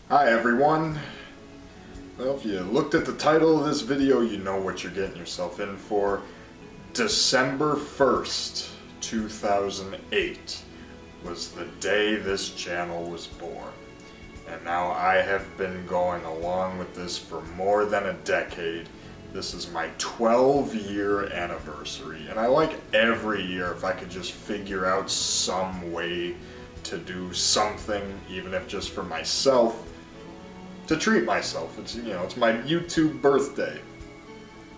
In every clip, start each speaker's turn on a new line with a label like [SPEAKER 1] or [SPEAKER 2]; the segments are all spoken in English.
[SPEAKER 1] Hi everyone. Well, if you looked at the title of this video, you know what you're getting yourself in for. December 1st, 2008 was the day this channel was born. And now I have been going along with this for more than a decade. This is my 12-year anniversary, and I like every year if I could just figure out some way to do something, even if just for myself, to treat myself. It's, it's my YouTube birthday,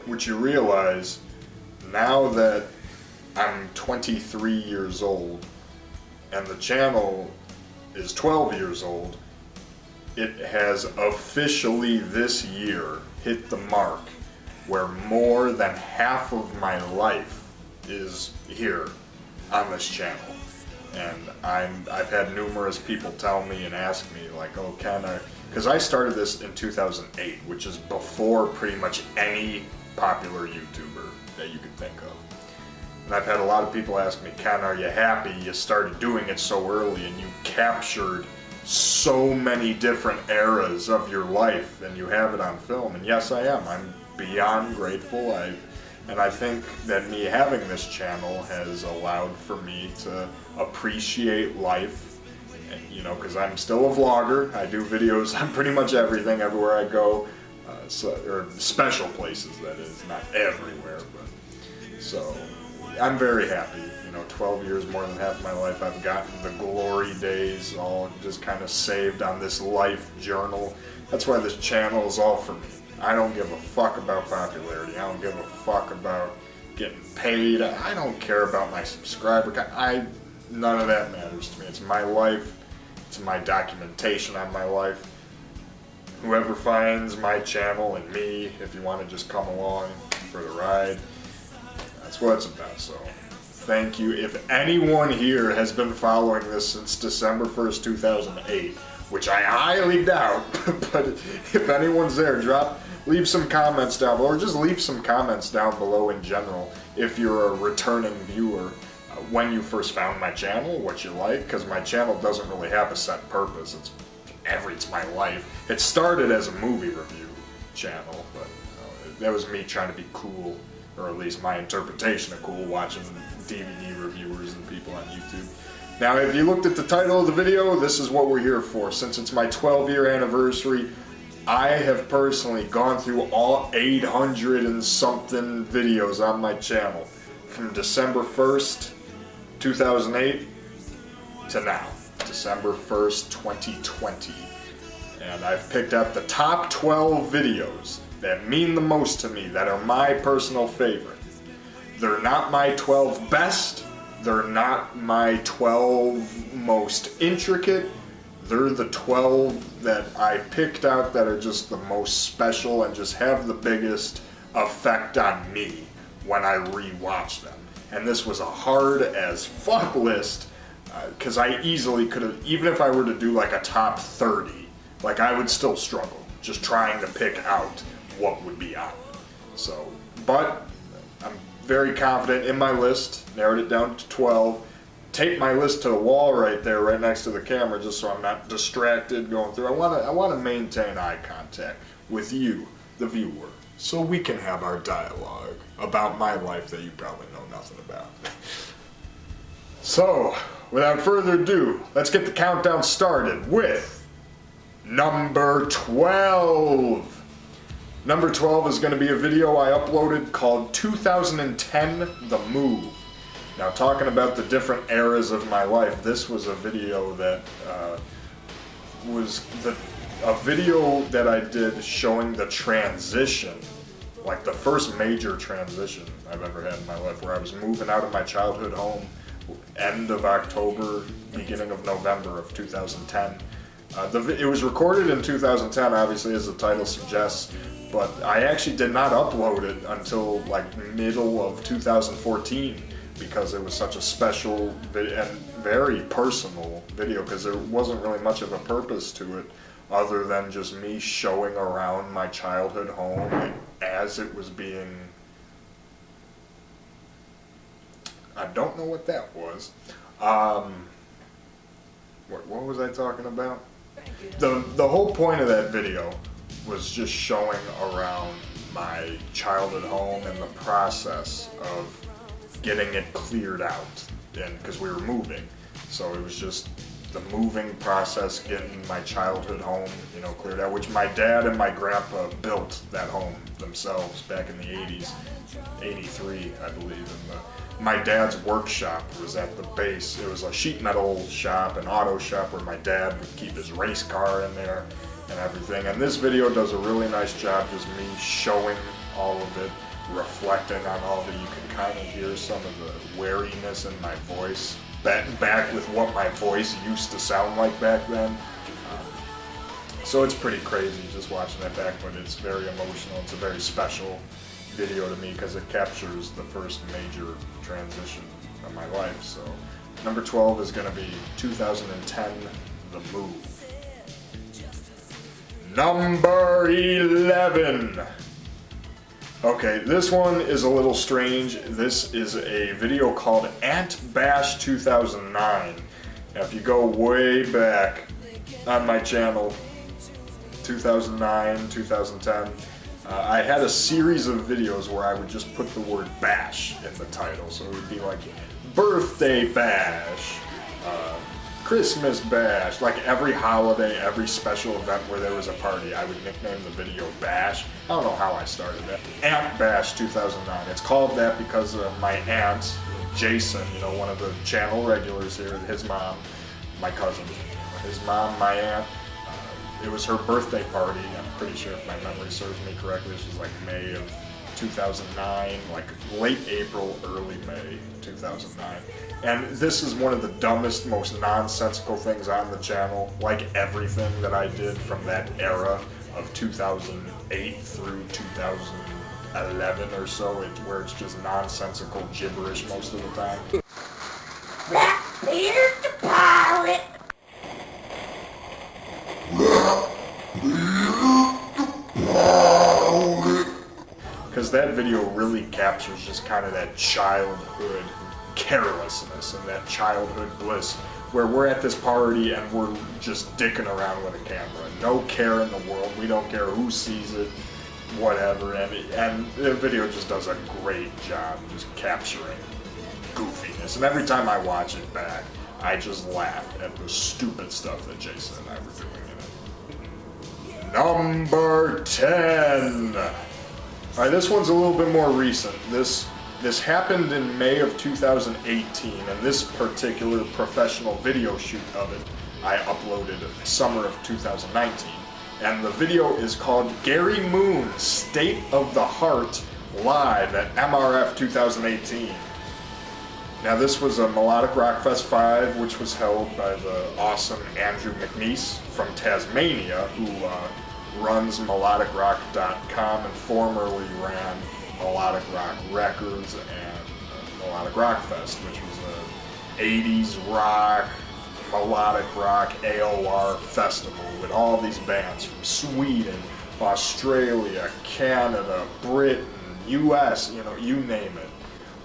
[SPEAKER 1] which you realize now that I'm 23 years old and the channel is 12 years old, it has officially this year hit the mark where more than half of my life is here on this channel. And I've had numerous people tell me and ask me, like, oh, because I started this in 2008, which is before pretty much any popular YouTuber that you could think of. And I've had a lot of people ask me, Ken, are you happy you started doing it so early and you captured so many different eras of your life and you have it on film? And yes, I am. I'm beyond grateful. And I think that me having this channel has allowed for me to appreciate life, and, because I'm still a vlogger. I do videos on pretty much everything, everywhere I go, or special places, that is, not everywhere, but, so, I'm very happy. 12 years, more than half my life, I've gotten the glory days all just kind of saved on this life journal. That's why this channel is all for me. I don't give a fuck about popularity. I don't give a fuck about getting paid. I don't care about my subscriber count. None of that matters to me. It's my life. It's my documentation on my life. Whoever finds my channel and me, if you want to just come along for the ride, that's what it's about. So, thank you. If anyone here has been following this since December 1st, 2008, which I highly doubt, but if anyone's there, leave some comments down below, or just leave some comments down below in general if you're a returning viewer, when you first found my channel, what you like, because my channel doesn't really have a set purpose. It's my life. It started as a movie review channel, but that was me trying to be cool, or at least my interpretation of cool, watching DVD reviewers and people on YouTube. Now, if you looked at the title of the video, this is what we're here for. Since it's my 12-year anniversary, I have personally gone through all 800 and something videos on my channel from December 1st, 2008 to now, December 1st, 2020. And I've picked out the top 12 videos that mean the most to me, that are my personal favorite. They're not my 12 best, they're not my 12 most intricate. They're the 12 that I picked out that are just the most special and just have the biggest effect on me when I rewatch them. And this was a hard as fuck list, because I easily could have, even if I were to do like a top 30, like I would still struggle just trying to pick out what would be on it. So, but I'm very confident in my list, narrowed it down to 12. Tape my list to the wall right there, right next to the camera, just so I'm not distracted going through. I want to maintain eye contact with you, the viewer, so we can have our dialogue about my life that you probably know nothing about. So, without further ado, let's get the countdown started with number 12. Number 12 is going to be a video I uploaded called 2010 The Move. Now, talking about the different eras of my life, this was a video that was a video that I did showing the transition, like the first major transition I've ever had in my life, where I was moving out of my childhood home, end of October, beginning of November of 2010. It was recorded in 2010, obviously, as the title suggests, but I actually did not upload it until like middle of 2014. Because it was such a special and very personal video, because there wasn't really much of a purpose to it other than just me showing around my childhood home as it was being... I don't know what that was. What was I talking about? The whole point of that video was just showing around my childhood home and the process of getting it cleared out, and because we were moving, so it was just the moving process, getting my childhood home, you know, cleared out, which my dad and my grandpa built that home themselves back in the 80s, 83, I believe, and my dad's workshop was at the base. It was a sheet metal shop, an auto shop where my dad would keep his race car in there and everything. And this video does a really nice job, just me showing all of it, reflecting on all of it. You can kind of hear some of the wariness in my voice, back with what my voice used to sound like back then. So it's pretty crazy just watching that back, but it's very emotional. It's a very special video to me because it captures the first major transition of my life. So number 12 is going to be 2010, The Move. Number 11. Okay, this one is a little strange. This is a video called Ant Bash 2009. Now, if you go way back on my channel, 2009, 2010, I had a series of videos where I would just put the word bash in the title. So it would be like birthday bash, Christmas bash, like every holiday, every special event where there was a party, I would nickname the video Bash. I don't know how I started that. Ant Bash 2009. It's called that because of my aunt, Jason, you know, one of the channel regulars here, his mom, my cousin, his mom, my aunt. It was her birthday party. I'm pretty sure if my memory serves me correctly, this was like May of 2009, like late April, early May 2009. And this is one of the dumbest, most nonsensical things on the channel, like everything that I did from that era of 2008 through 2011 or so, where it's just nonsensical gibberish most of the time.
[SPEAKER 2] Peter the pirate.
[SPEAKER 1] Because that video really captures just kind of that childhood carelessness and that childhood bliss where we're at this party and we're just dicking around with a camera. No care in the world. We don't care who sees it, whatever. And the video just does a great job just capturing goofiness. And every time I watch it back, I just laugh at the stupid stuff that Jason and I were doing in it. Number 10. Alright, this one's a little bit more recent. This happened in May of 2018, and this particular professional video shoot of it I uploaded summer of 2019. And the video is called Gary Moon's State of the Heart live at MRF 2018. Now this was a Melodic Rock Fest 5, which was held by the awesome Andrew McNeese from Tasmania, who runs melodicrock.com and formerly ran Melodic Rock Records and Melodic Rock Fest, which was a 80s rock, melodic rock AOR festival with all these bands from Sweden, Australia, Canada, Britain, US, you know, you name it.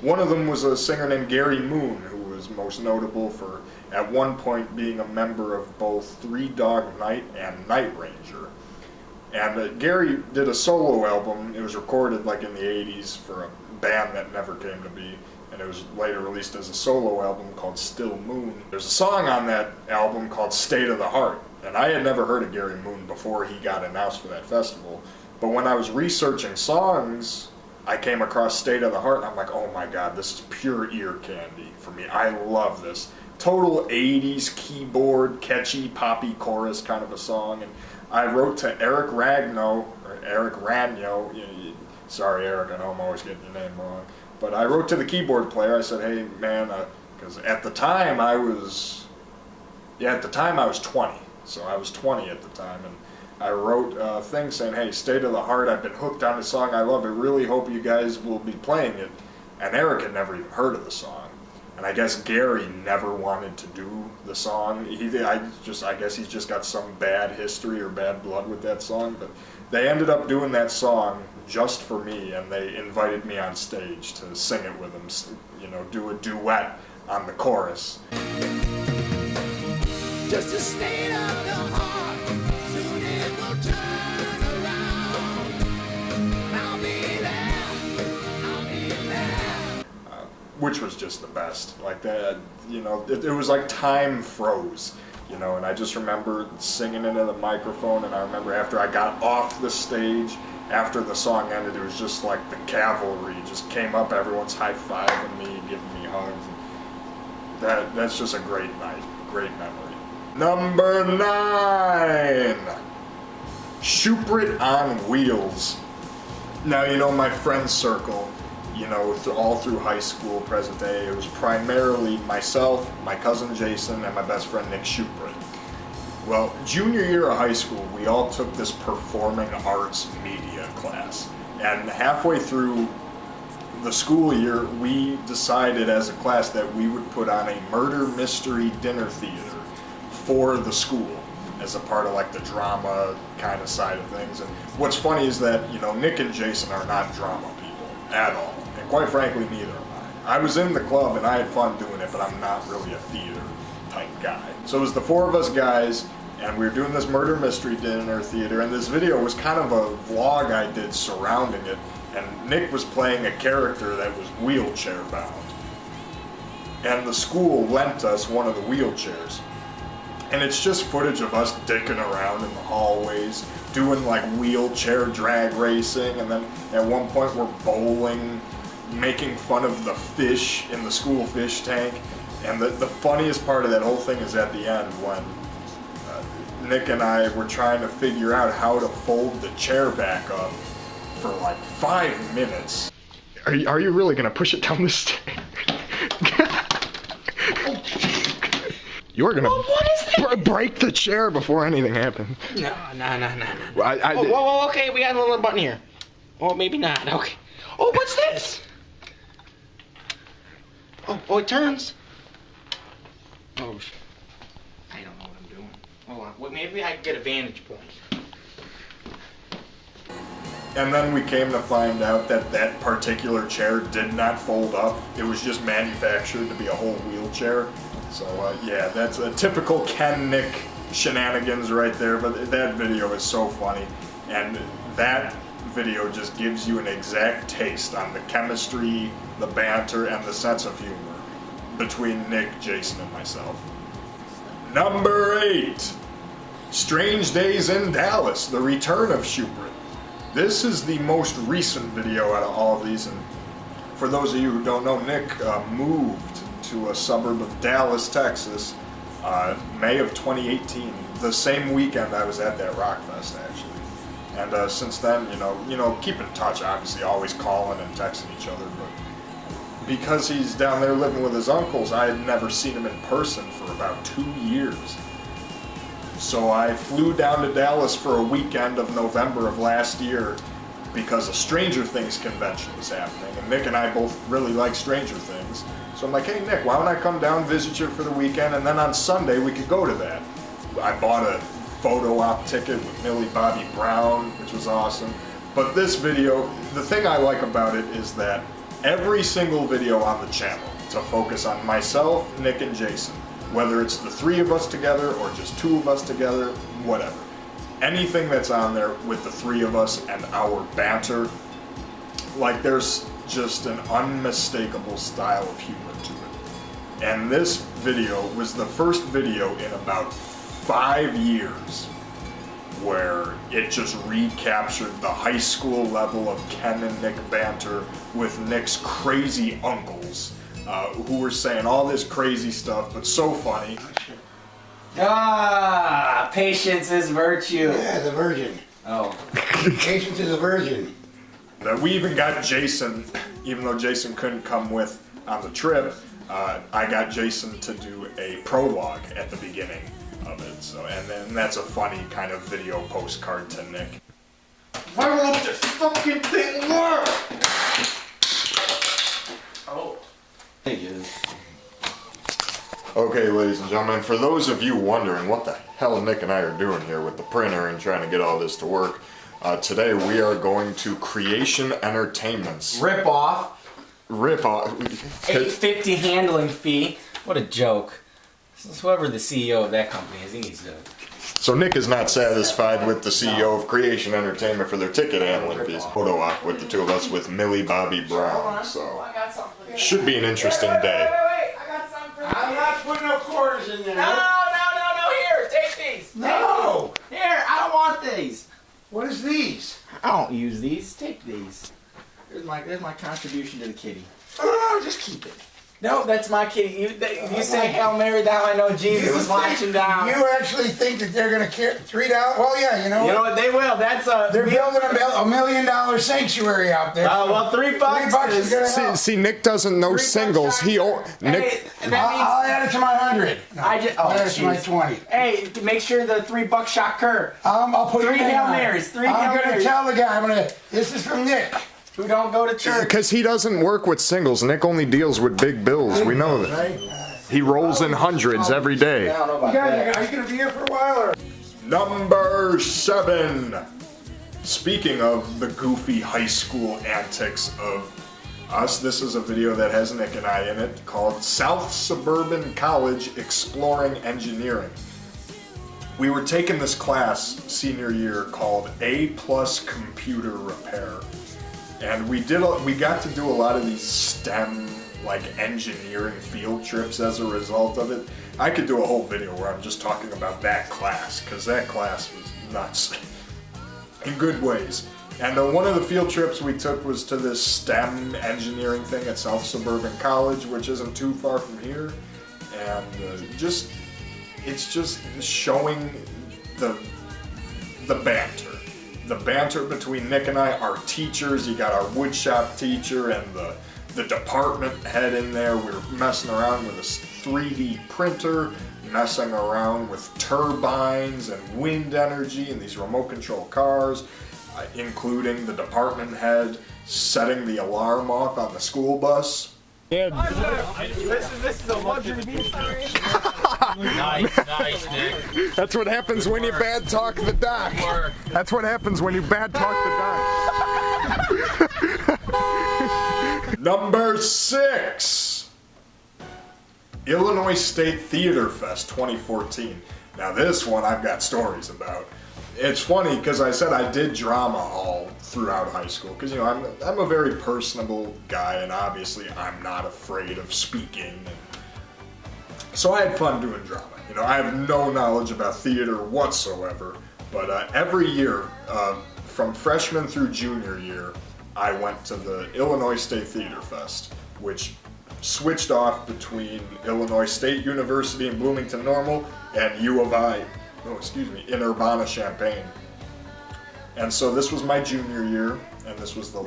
[SPEAKER 1] One of them was a singer named Gary Moon, who was most notable for at one point being a member of both Three Dog Night and Night Ranger. And Gary did a solo album. It was recorded like in the 80s for a band that never came to be, and it was later released as a solo album called Still Moon. There's a song on that album called State of the Heart, and I had never heard of Gary Moon before he got announced for that festival. But when I was researching songs, I came across State of the Heart, and I'm like, oh my god, this is pure ear candy for me. I love this. Total 80s keyboard, catchy, poppy chorus kind of a song. And I wrote to Eric Ragno, or Eric Ragno, sorry Eric, I know I'm always getting your name wrong, but I wrote to the keyboard player. I said, hey man, because at the time I was 20, so I was 20 at the time, and I wrote a thing saying, hey, State of the Heart, I've been hooked on the song, I love it, really hope you guys will be playing it. And Eric had never even heard of the song. And I guess Gary never wanted to do the song. I guess he's just got some bad history or bad blood with that song. But they ended up doing that song just for me, and they invited me on stage to sing it with them. You know, do a duet on the chorus.
[SPEAKER 2] Just a state of the heart.
[SPEAKER 1] which was just the best. Like that, you know, it was like time froze, you know, and I just remember singing into the microphone, and I remember after I got off the stage, after the song ended, it was just like the cavalry just came up, everyone's high-fiving me, giving me hugs. That's just a great night, great memory. Number 9, SHUPRYT on Wheels. Now, you know, my friend circle, you know, all through high school, present day, it was primarily myself, my cousin Jason, and my best friend Nick SHUPRYT. Well, junior year of high school, we all took this performing arts media class. And halfway through the school year, we decided as a class that we would put on a murder mystery dinner theater for the school as a part of like the drama kind of side of things. And what's funny is that, you know, Nick and Jason are not drama people at all. And quite frankly, neither am I. I was in the club and I had fun doing it, but I'm not really a theater type guy. So it was the 4 of us guys, and we were doing this murder mystery dinner theater, and this video was kind of a vlog I did surrounding it, and Nick was playing a character that was wheelchair bound. And the school lent us one of the wheelchairs. And it's just footage of us dicking around in the hallways, doing like wheelchair drag racing, and then at one point we're bowling, making fun of the fish in the school fish tank. And the funniest part of that whole thing is at the end when Nick and I were trying to figure out how to fold the chair back up for like 5 minutes. Are you really gonna push it down the stairs? You're gonna break the chair before anything happens.
[SPEAKER 2] No.
[SPEAKER 1] Whoa,
[SPEAKER 2] okay, we got a little button here. Oh, maybe not. Okay. Oh, what's this? Oh, it turns. Oh, I don't know what I'm doing. Hold on. Well, maybe I can get a vantage point.
[SPEAKER 1] And then we came to find out that that particular chair did not fold up. It was just manufactured to be a whole wheelchair. So yeah, that's a typical Ken Nick shenanigans right there, but that video is so funny. And that video just gives you an exact taste on the chemistry, the banter, and the sense of humor between Nick, Jason, and myself. Number 8, Strange Days in Dallas, the return of SHUPRYT. This is the most recent video out of all of these, and for those of you who don't know, Nick moved to a suburb of Dallas, Texas, May of 2018, the same weekend I was at that rock fest, actually. And since then, you know, keep in touch, obviously, always calling and texting each other, but because he's down there living with his uncles, I had never seen him in person for about 2 years. So I flew down to Dallas for a weekend of November of last year because a Stranger Things convention was happening, and Nick and I both really like Stranger Things. So I'm like, hey Nick, why don't I come down, visit you for the weekend, and then on Sunday we could go to that. I bought a photo op ticket with Millie Bobby Brown, which was awesome. But this video, the thing I like about it is that every single video on the channel to focus on myself, Nick, and Jason, whether it's the 3 of us together or just 2 of us together, whatever. Anything that's on there with the 3 of us and our banter, like there's just an unmistakable style of humor to it. And this video was the first video in about 5 years where it just recaptured the high school level of Ken and Nick banter with Nick's crazy uncles, who were saying all this crazy stuff, but so funny.
[SPEAKER 2] Ah, patience is virtue.
[SPEAKER 3] Yeah, the virgin.
[SPEAKER 2] Oh.
[SPEAKER 3] Patience is a virgin.
[SPEAKER 1] We even got Jason, even though Jason couldn't come with on the trip, I got Jason to do a prologue at the beginning of it. So, and then that's a funny kind of video postcard to Nick. Why won't this fucking thing work?
[SPEAKER 2] Oh. Thank you.
[SPEAKER 1] Okay, ladies and gentlemen, for those of you wondering what the hell Nick and I are doing here with the printer and trying to get all this to work, today we are going to Creation Entertainment's
[SPEAKER 2] Rip off.
[SPEAKER 1] $8.50
[SPEAKER 2] handling fee. What a joke. It's whoever the CEO of that company is, he needs to.
[SPEAKER 1] So Nick is not satisfied with the CEO of Creation Entertainment for their ticket handling fees. Photo op with the 2 of us with Millie Bobby Brown. So.
[SPEAKER 2] I got something.
[SPEAKER 1] Should be an interesting day.
[SPEAKER 2] Wait, I got something for you.
[SPEAKER 3] I'm not putting no quarters in there.
[SPEAKER 2] No, here, take these.
[SPEAKER 3] No.
[SPEAKER 2] Here, I don't want these.
[SPEAKER 3] What is these?
[SPEAKER 2] I don't use these, take these. There's my contribution to the kitty.
[SPEAKER 3] Oh, just keep it.
[SPEAKER 2] No, that's my kitty. You say Hail Mary, now I know Jesus is watching down.
[SPEAKER 3] You actually think that they're going to carry $3? Well, yeah, you know
[SPEAKER 2] what? They will. That's
[SPEAKER 3] they're building $1 million sanctuary out there.
[SPEAKER 2] Well, $3.
[SPEAKER 3] $3 is going to help.
[SPEAKER 1] See, Nick doesn't know singles. Nick.
[SPEAKER 3] I'll add it to my 100. No, I'll add it to my 20.
[SPEAKER 2] Hey, make sure the $3 shot Kerr.
[SPEAKER 3] I'll put
[SPEAKER 2] 3 Hail Marys.
[SPEAKER 3] I'm going to tell the guy. This is from Nick.
[SPEAKER 2] Who don't go to church.
[SPEAKER 1] Because he doesn't work with singles. Nick only deals with big bills. We know that.
[SPEAKER 3] Right?
[SPEAKER 1] He rolls in hundreds every day.
[SPEAKER 2] I don't know about that.
[SPEAKER 3] Are you going to be here for a while? Or?
[SPEAKER 1] Number 7. Speaking of the goofy high school antics of us, this is a video that has Nick and I in it called South Suburban College Exploring Engineering. We were taking this class senior year called A+ Computer Repair. And we got to do a lot of these STEM, like engineering field trips as a result of it. I could do a whole video where I'm just talking about that class, because that class was nuts in good ways. And one of the field trips we took was to this STEM engineering thing at South Suburban College, which isn't too far from here. And it's just showing the banter. The banter between Nick and I, our teachers. You got our woodshop teacher and the department head in there. We were messing around with a 3D printer, messing around with turbines and wind energy and these remote control cars, including the department head setting the alarm off on the school bus.
[SPEAKER 2] This is a luxury beach. Nice, Nick.
[SPEAKER 1] That's what happens when you bad talk the doc. That's what happens when you bad talk the doc. Number 6. Illinois State Theater Fest 2014. Now this one I've got stories about. It's funny because I said I did drama all throughout high school because, you know, I'm a very personable guy, and obviously I'm not afraid of speaking. So I had fun doing drama. You know, I have no knowledge about theater whatsoever, but every year, from freshman through junior year, I went to the Illinois State Theater Fest, which switched off between Illinois State University in Bloomington Normal and U of I. In Urbana-Champaign. And so this was my junior year, and this was the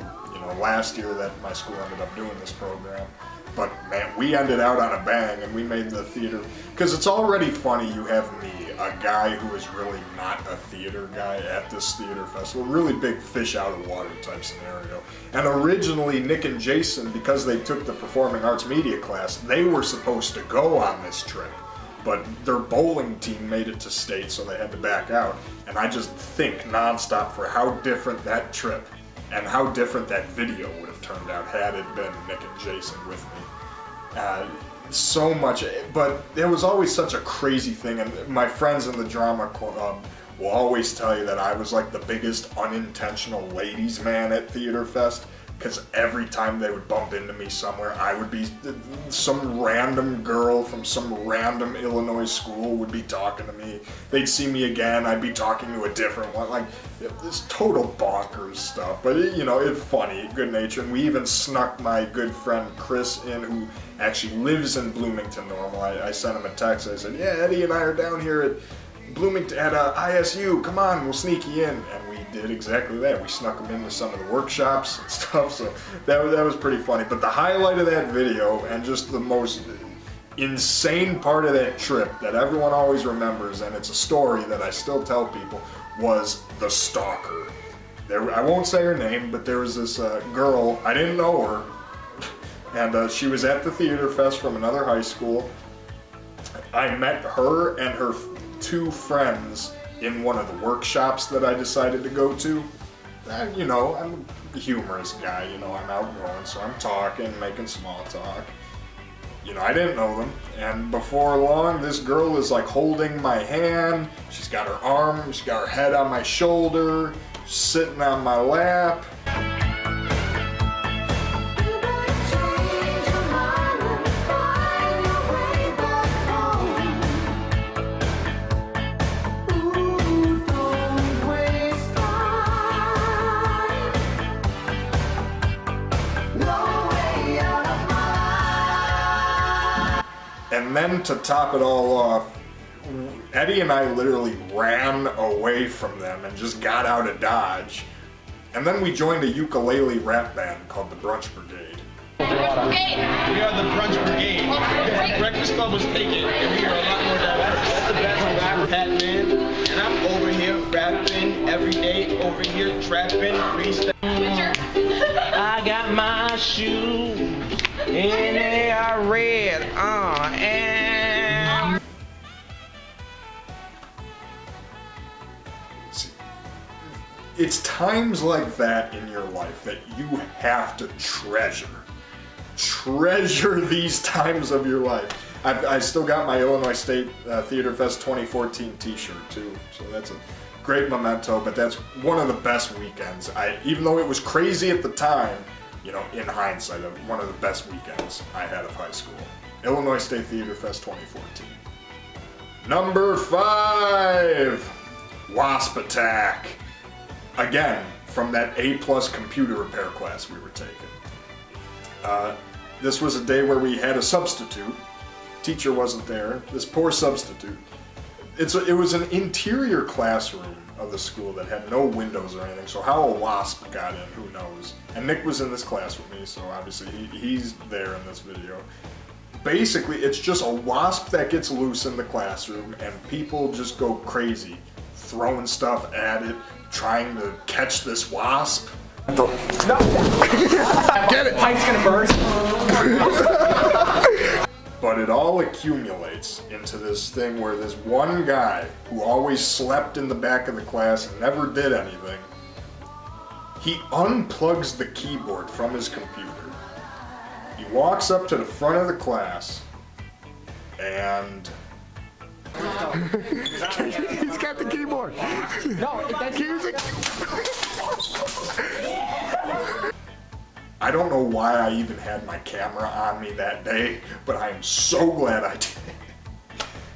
[SPEAKER 1] last year that my school ended up doing this program. But man, we ended out on a bang, and we made the theater, because it's already funny you have me, a guy who is really not a theater guy at this theater festival, really big fish out of water type scenario. And originally Nick and Jason, because they took the performing arts media class, they were supposed to go on this trip. But their bowling team made it to state, so they had to back out. And I just think nonstop for how different that trip and how different that video would have turned out had it been Nick and Jason with me. So much, but it was always such a crazy thing, and my friends in the drama club will always tell you that I was like the biggest unintentional ladies' man at Theater Fest. Because every time they would bump into me somewhere, I would be, some random girl from some random Illinois school would be talking to me. They'd see me again, I'd be talking to a different one. Like, this total bonkers stuff. But, it's funny, good nature. And we even snuck my good friend Chris in, who actually lives in Bloomington Normal. I sent him a text. I said, yeah, Eddie and I are down here at Bloomington, at ISU. Come on, we'll sneak you in. And we did exactly that. We snuck them into some of the workshops and stuff, so that was pretty funny. But the highlight of that video, and just the most insane part of that trip that everyone always remembers, and it's a story that I still tell people, was the stalker. I won't say her name, but there was this girl, I didn't know her, and she was at the Theater Fest from another high school. I met her and her 2 friends in one of the workshops that I decided to go to. I'm a humorous guy, I'm outgoing, so I'm talking, making small talk. I didn't know them, and before long, this girl is like holding my hand, she's got her head on my shoulder, sitting on my lap. then to top it all off, Eddie and I literally ran away from them and just got out of Dodge. And then we joined a ukulele rap band called the Brunch Brigade.
[SPEAKER 4] Brigade. We are the Brunch Brigade. Breakfast Club was taken, and we are a lot more diverse. That's the best rapper, Pat Man. And I'm over here rapping every day, over here trapping, freestyle. I got my shoes, and they are red, and...
[SPEAKER 1] See, it's times like that in your life that you have to treasure. Treasure these times of your life. I still got my Illinois State Theater Fest 2014 t-shirt too, so that's a great memento, but that's one of the best weekends. Even though it was crazy at the time, you know, in hindsight, one of the best weekends I had of high school. Illinois State Theater Fest 2014. Number 5, WASP attack. Again, from that A+ computer repair class we were taking. This was a day where we had a substitute. Teacher wasn't there. This poor substitute. It was an interior classroom of the school that had no windows or anything, so how a WASP got in, who knows. And Nick was in this class with me, so obviously he's there in this video. Basically, it's just a WASP that gets loose in the classroom, and people just go crazy, throwing stuff at it, trying to catch this WASP.
[SPEAKER 3] No. Get it! Pipe's gonna burst.
[SPEAKER 1] But it all accumulates into this thing where this one guy who always slept in the back of the class and never did anything, he unplugs the keyboard from his computer. He walks up to the front of the class and...
[SPEAKER 3] He's got the keyboard. No, that's music.
[SPEAKER 1] I don't know why I even had my camera on me that day, but I am so glad I did.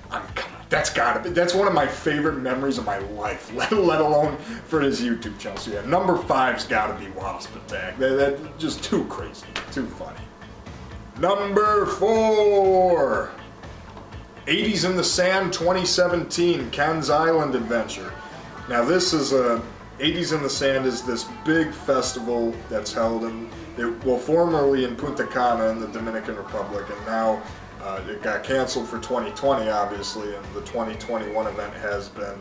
[SPEAKER 1] Come on, that's one of my favorite memories of my life, let alone for his YouTube channel. So yeah, number 5's gotta be WASP attack. That's just too crazy, too funny. Number 4, 80s in the Sand 2017, Ken's Island Adventure. Now this is 80s in the Sand is this big festival that's held formerly in Punta Cana in the Dominican Republic, and now it got canceled for 2020 obviously, and the 2021 event has been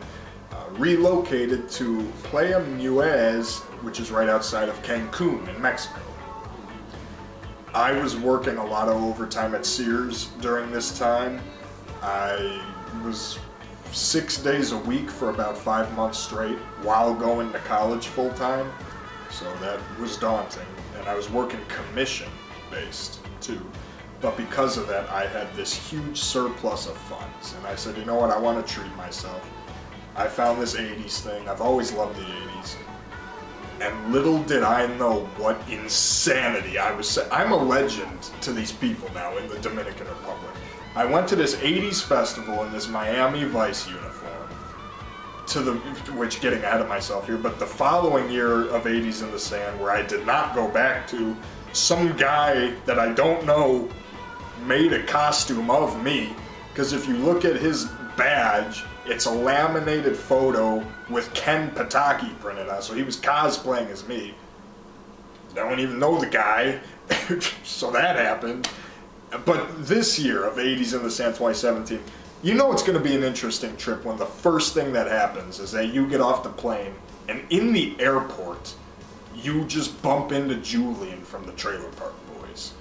[SPEAKER 1] relocated to Playa Muez, which is right outside of Cancun in Mexico. I was working a lot of overtime at Sears during this time. I was 6 days a week for about 5 months straight while going to college full time, so that was daunting. And I was working commission based too, but because of that I had this huge surplus of funds, and I said, you know what, I want to treat myself. I found this 80s thing. I've always loved the 80s, and little did I know what insanity I was saying. I'm a legend to these people now in the Dominican Republic. I went to this 80s festival in this Miami Vice uniform, which getting ahead of myself here, but the following year of 80s in the Sand, where I did not go back to, some guy that I don't know made a costume of me, because if you look at his badge, it's a laminated photo with Ken Pataki printed on, so he was cosplaying as me. I don't even know the guy, so that happened. But this year of 80s in the Sand 2017, you know it's going to be an interesting trip when the first thing that happens is that you get off the plane, and in the airport, you just bump into Julian from the Trailer Park Boys.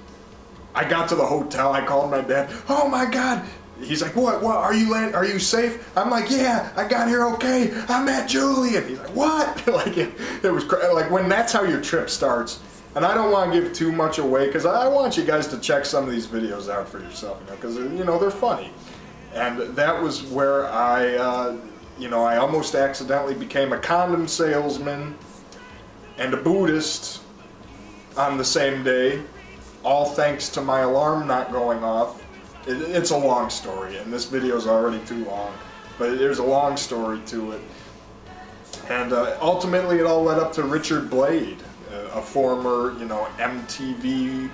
[SPEAKER 1] I got to the hotel, I called my dad, oh my God! He's like, what, are you safe? I'm like, yeah, I got here okay, I met Julian! He's like, what? Like, it was like, when that's how your trip starts. And I don't want to give too much away, because I want you guys to check some of these videos out for yourself, because, they're funny. And that was where I almost accidentally became a condom salesman and a Buddhist on the same day, all thanks to my alarm not going off. It's a long story, and this video is already too long, but there's a long story to it. And ultimately it all led up to Richard Blade, a former, MTV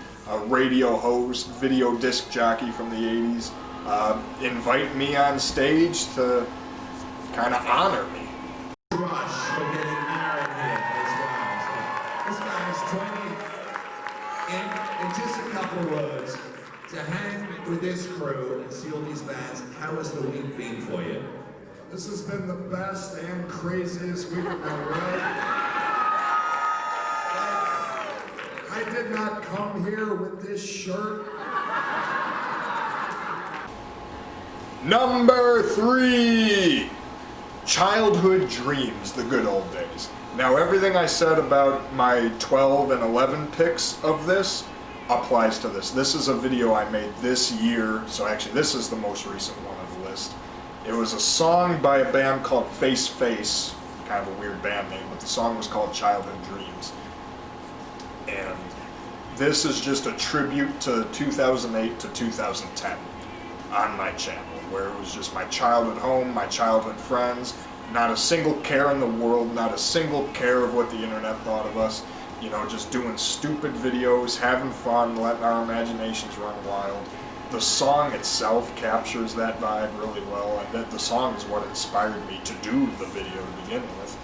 [SPEAKER 1] radio host, video disc jockey from the 80s. invite me on stage to kind of honor me.
[SPEAKER 5] Rush for getting married here, this guy's 20. In just a couple of words, to hang with this crew and see all these bands, how has the week been for you?
[SPEAKER 6] This has been the best and craziest week of my life. I did not come here with this shirt.
[SPEAKER 1] Number 3, childhood dreams, the good old days. Now everything I said about my 12 and 11 picks of this applies to this. This is a video I made this year, so actually this is the most recent one of the list. It was a song by a band called Face Face, kind of a weird band name, but the song was called Childhood Dreams. And this is just a tribute to 2008 to 2010 on my channel, where it was just my childhood home, my childhood friends, not a single care in the world, not a single care of what the internet thought of us, you know, just doing stupid videos, having fun, letting our imaginations run wild. The song itself captures that vibe really well, and that the song is what inspired me to do the video to begin with.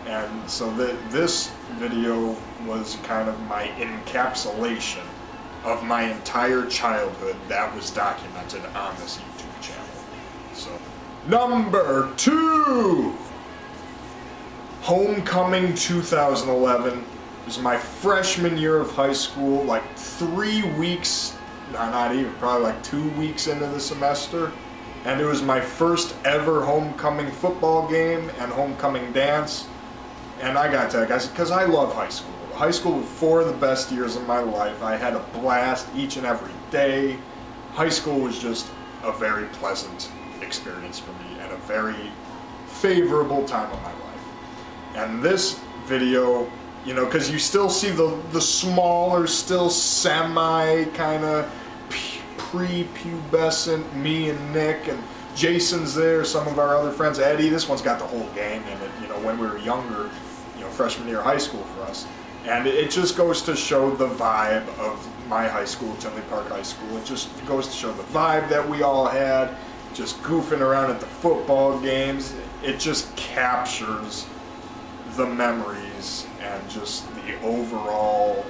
[SPEAKER 1] And so this video was kind of my encapsulation of my entire childhood that was documented on this YouTube channel. So, number 2! Homecoming 2011 was my freshman year of high school, like 3 weeks, not even, probably like 2 weeks into the semester. And it was my first ever homecoming football game and homecoming dance. And I gotta tell you guys, because I love high school. High school was 4 of the best years of my life. I had a blast each and every day. High school was just a very pleasant experience for me and a very favorable time of my life. And this video, you know, because you still see the smaller, still semi kind of pre-pubescent me and Nick, and Jason's there, some of our other friends, Eddie. This one's got the whole gang in it, you know, when we were younger, you know, freshman year of high school for us. And it just goes to show the vibe of my high school, Tinley Park High School. It just goes to show the vibe that we all had, just goofing around at the football games. It just captures the memories and just the overall,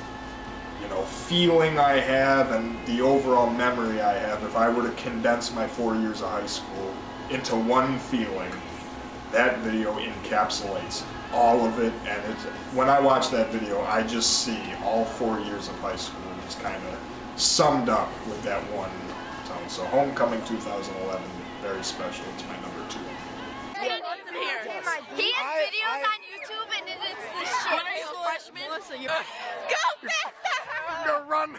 [SPEAKER 1] you know, feeling I have and the overall memory I have. If I were to condense my 4 years of high school into one feeling, that video encapsulates all of it. And it's, when I watch that video, I just see all 4 years of high school just kind of summed up with that one tone. So Homecoming 2011, very special. It's my number 2.
[SPEAKER 7] He has videos on YouTube and it's the shit. When are you a freshman? Melissa, you go faster!
[SPEAKER 1] I'm gonna run.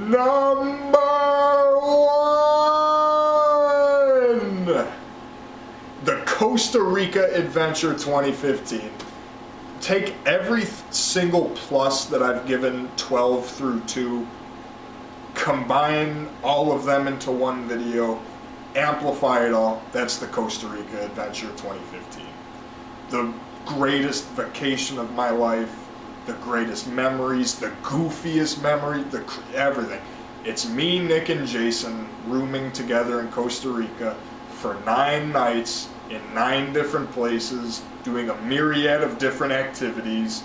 [SPEAKER 1] Number 1! The Costa Rica Adventure 2015. Take every single plus that I've given 12 through 2, combine all of them into one video, amplify it all. That's the Costa Rica Adventure 2015. The greatest vacation of my life, the greatest memories, the goofiest memory, everything. It's me, Nick, and Jason rooming together in Costa Rica for 9 nights in 9 different places, doing a myriad of different activities.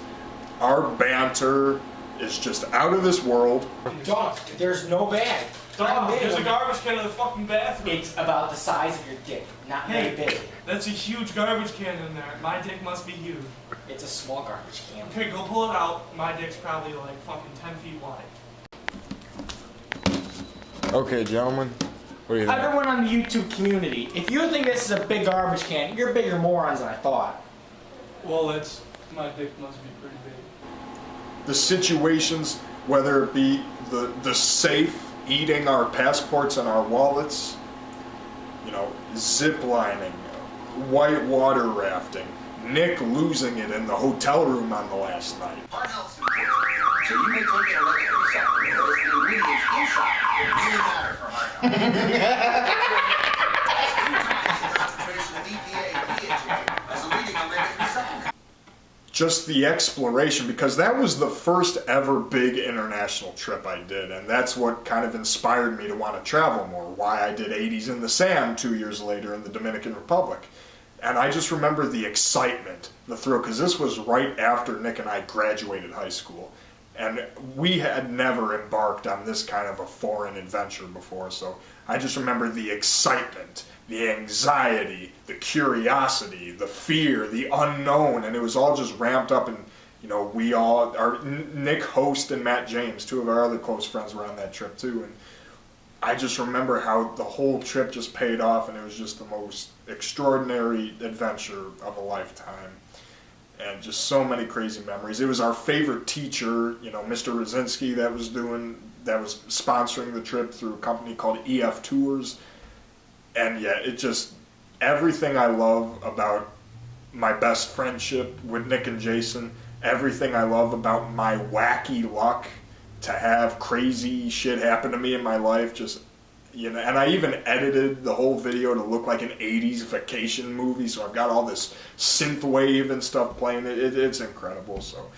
[SPEAKER 1] Our banter is just out of this world.
[SPEAKER 2] Dog, there's no bag.
[SPEAKER 4] Dog, there's a garbage can in the fucking bathroom.
[SPEAKER 2] It's about the size of your dick, not very big.
[SPEAKER 4] That's a huge garbage can in there. My dick must be huge.
[SPEAKER 2] It's a small garbage can.
[SPEAKER 4] Okay, go pull it out. My dick's probably like fucking 10 feet wide.
[SPEAKER 1] Okay, gentlemen, what do you think?
[SPEAKER 2] Everyone on the YouTube community, if you think this is a big garbage can, you're bigger morons than I thought.
[SPEAKER 4] Well, my dick must be pretty big.
[SPEAKER 1] The situations, whether it be the safe eating our passports and our wallets, you know, zip lining, white water rafting, Nick losing it in the hotel room on the last night.
[SPEAKER 8] So you may take an electrical supplement, but it's the ingredients inside that really matter for heart health. As a leading electrical supplement.
[SPEAKER 1] Just the exploration, because that was the first ever big international trip I did, and that's what kind of inspired me to want to travel more, why I did 80s in the Sand 2 years later in the Dominican Republic. And I just remember the excitement, the thrill, because this was right after Nick and I graduated high school, and we had never embarked on this kind of a foreign adventure before, so I just remember the excitement, the anxiety, the curiosity, the fear, the unknown, and it was all just ramped up. And you know, we all, Nick Host and Matt James, two of our other close friends, were on that trip too. And I just remember how the whole trip just paid off, and it was just the most extraordinary adventure of a lifetime. And just so many crazy memories. It was our favorite teacher, you know, Mr. Rosinski, that was sponsoring the trip through a company called EF Tours. And yeah, it just, everything I love about my best friendship with Nick and Jason, everything I love about my wacky luck to have crazy shit happen to me in my life, just, you know, and I even edited the whole video to look like an 80s vacation movie, so I've got all this synth wave and stuff playing. It's incredible. So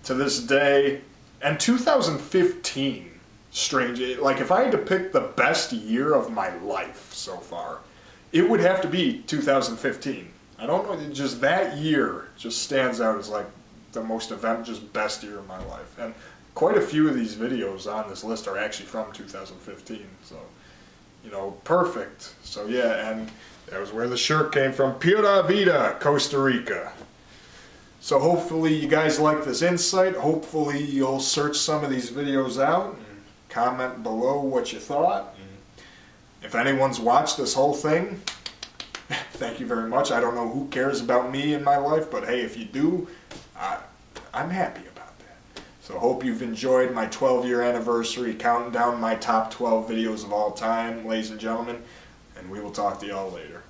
[SPEAKER 1] to this day, and 2015, strange, like if I had to pick the best year of my life so far, it would have to be 2015. I don't know, just that year just stands out as like the most just best year of my life. And quite a few of these videos on this list are actually from 2015, so, you know, perfect. So yeah, and that was where the shirt came from, Pura Vida, Costa Rica. So hopefully you guys like this insight. Hopefully you'll search some of these videos out and comment below what you thought. And if anyone's watched this whole thing, thank you very much. I don't know who cares about me in my life, but hey, if you do, I'm happy about that. So hope you've enjoyed my 12-year anniversary, counting down my top 12 videos of all time, ladies and gentlemen, and we will talk to y'all later.